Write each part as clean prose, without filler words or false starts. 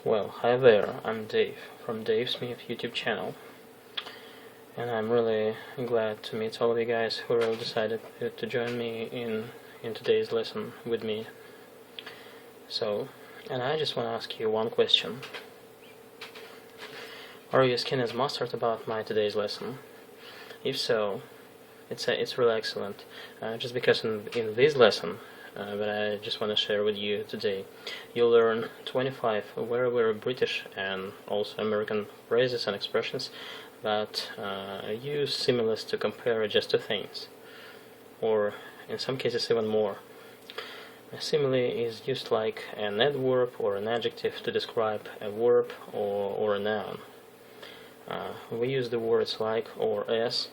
Well, hi there, I'm Dave from Dave Smith YouTube channel, and I'm really glad to meet all of you guys who really decided to join me in today's lesson with me. And I just want to ask you one question. Are you as keen as mustard about my today's lesson? If so, it's really excellent, just because in this lesson that I just want to share with you today, you'll learn 25 very British and also American phrases and expressions that use similes to compare just two things, or in some cases even more. A simile is used like an adverb or an adjective to describe a verb or a noun. We use the words like or as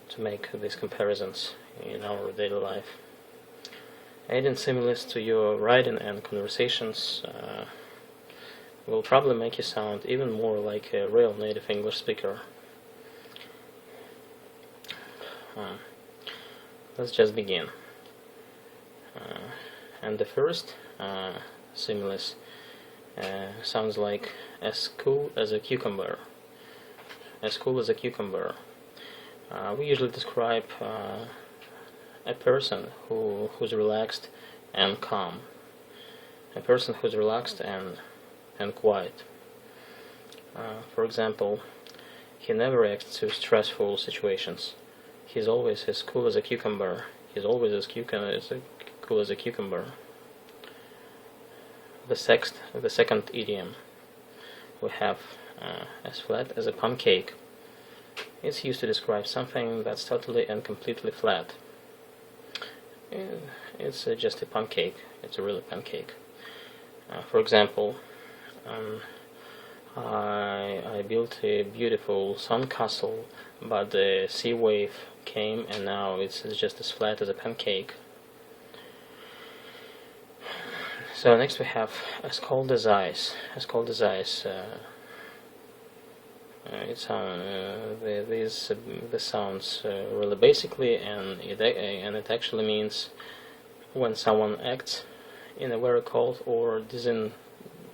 to make these comparisons in our daily life. Adding similes to your writing and conversations will probably make you sound even more like a real native English speaker. Let's just begin. And the first similes sounds like as cool as a cucumber. As cool as a cucumber. We usually describe a person who's relaxed and calm. A person who's relaxed and quiet. For example, he never reacts to stressful situations. He's always as cool as a cucumber. He's always as cool as a cucumber. The second idiom we have as flat as a pancake. It's used to describe something that's totally and completely flat. It's just a pancake. It's a real pancake. For example, I built a beautiful sandcastle, but the sea wave came and now it's just as flat as a pancake. So next we have as cold as ice. As cold as ice. This sounds really basically, and it actually means when someone acts in a very cold or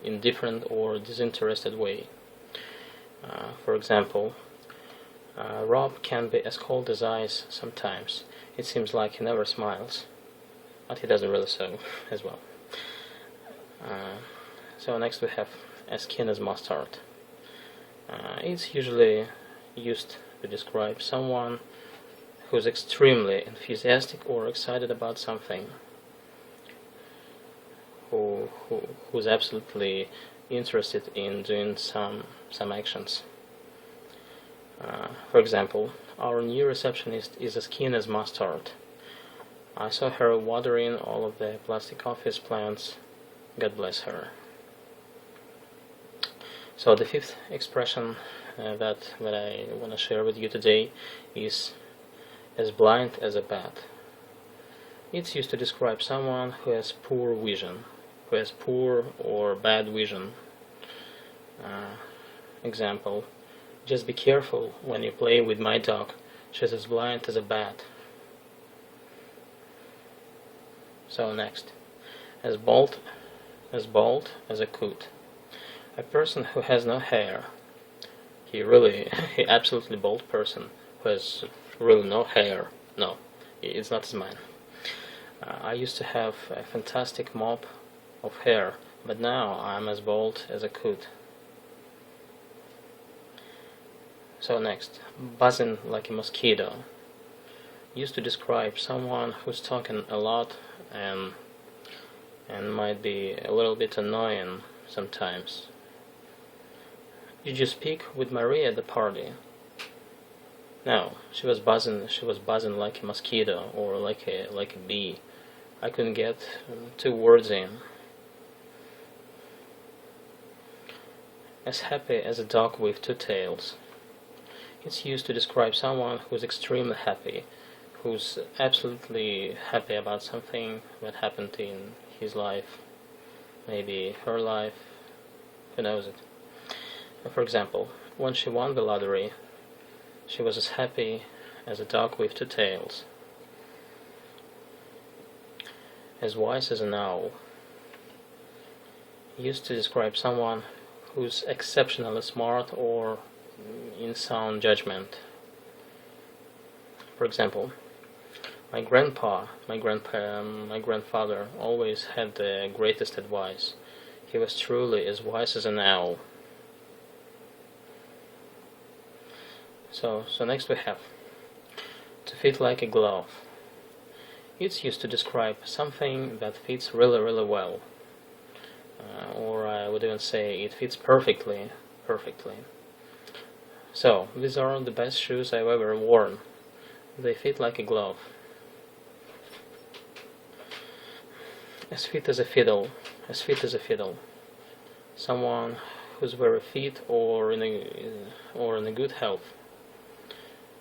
indifferent or disinterested way. For example, Rob can be as cold as ice sometimes. It seems like he never smiles, but he doesn't really so as well. So next we have as keen as mustard. It's usually used to describe someone who's extremely enthusiastic or excited about something, who's absolutely interested in doing some actions. For example, our new receptionist is as keen as mustard. I saw her watering all of the plastic office plants. God bless her. So the fifth expression that I want to share with you today is as blind as a bat. It's used to describe someone who has poor vision, who has poor or bad vision. Example, just be careful when you play with my dog. She's as blind as a bat. So next, as bald as a coot. A person who has no hair. He absolutely bald person who has really no hair. No, it's not as mine. I used to have a fantastic mop of hair, but now I'm as bald as a coot. So next, buzzing like a mosquito. Used to describe someone who's talking a lot and might be a little bit annoying sometimes. Did you speak with Maria at the party? No, she was buzzing like a mosquito or like a bee. I couldn't get 2 words in. As happy as a dog with 2 tails. It's used to describe someone who's extremely happy, who's absolutely happy about something that happened in his life, maybe her life, who knows it. For example, when she won the lottery, she was as happy as a dog with 2 tails. As wise as an owl. Used to describe someone who's exceptionally smart or in sound judgment. For example, my grandfather always had the greatest advice. He was truly as wise as an owl. So next we have to fit like a glove. It's used to describe something that fits really well, or I would even say it fits perfectly. So these are the best shoes I've ever worn. They fit like a glove. As fit as a fiddle. Someone who's very fit or in a good health.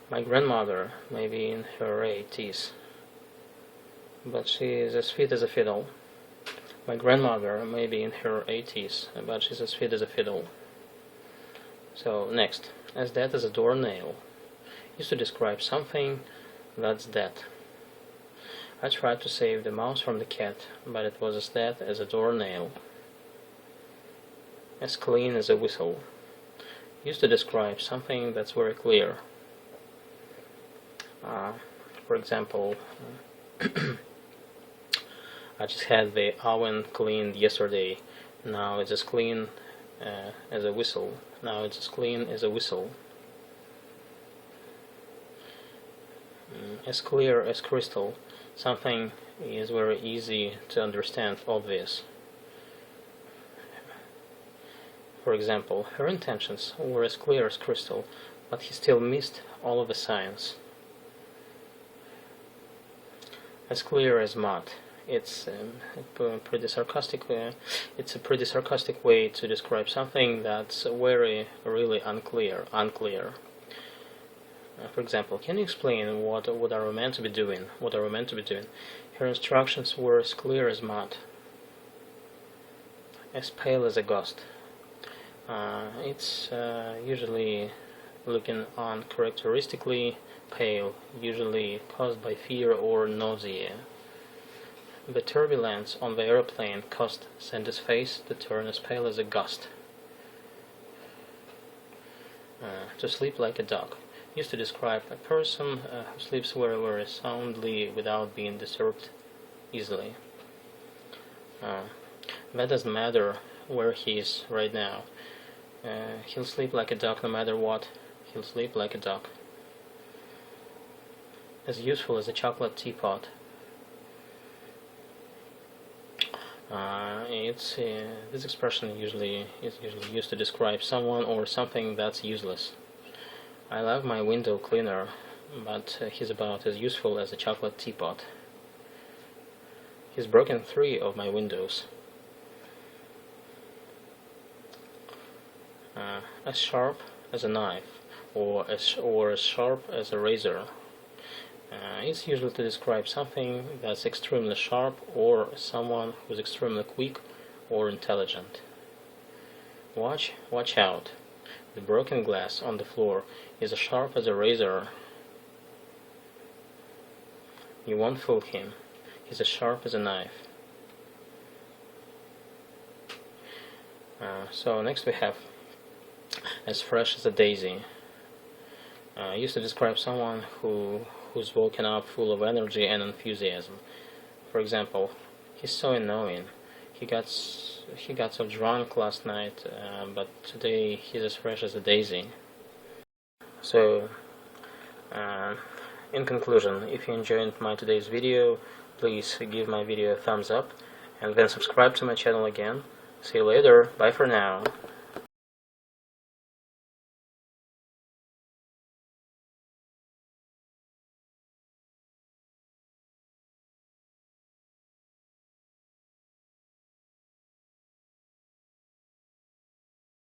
My grandmother may be in her 80s, but she is as fit as a fiddle. My grandmother may be in her 80s, but she's as fit as a fiddle. So next, as dead as a doornail. Used to describe something that's dead. I tried to save the mouse from the cat, but it was as dead as a doornail. As clean as a whistle. Used to describe something that's very clear. For example, I just had the oven cleaned yesterday. Now it's as clean as a whistle. As clear as crystal. Something is very easy to understand, obvious. For example, her intentions were as clear as crystal, but he still missed all of the signs. As clear as mud. It's a pretty sarcastic way to describe something that's really unclear. For example, can you explain what are we meant to be doing? Her instructions were as clear as mud, as pale as a ghost. It's usually looking uncharacteristically pale, usually caused by fear or nausea. The turbulence on the airplane caused Sandy's face to turn as pale as a ghost. To sleep like a dog. Used to describe a person who sleeps very soundly without being disturbed easily. That doesn't matter where he is right now. He'll sleep like a dog no matter what. He'll sleep like a dog. As useful as a chocolate teapot. This expression is usually used to describe someone or something that's useless. I love my window cleaner, but he's about as useful as a chocolate teapot. He's broken 3 of my windows. As sharp as a knife, or as sharp as a razor. It's usually to describe something that's extremely sharp or someone who's extremely quick or intelligent. Watch out. The broken glass on the floor is as sharp as a razor. You won't fool him. He's as sharp as a knife. So next we have as fresh as a daisy. Used to describe someone who's woken up full of energy and enthusiasm. For example, he's so annoying. He got so drunk last night, but today he's as fresh as a daisy. So, in conclusion, if you enjoyed my today's video, please give my video a thumbs up, and then subscribe to my channel again. See you later. Bye for now.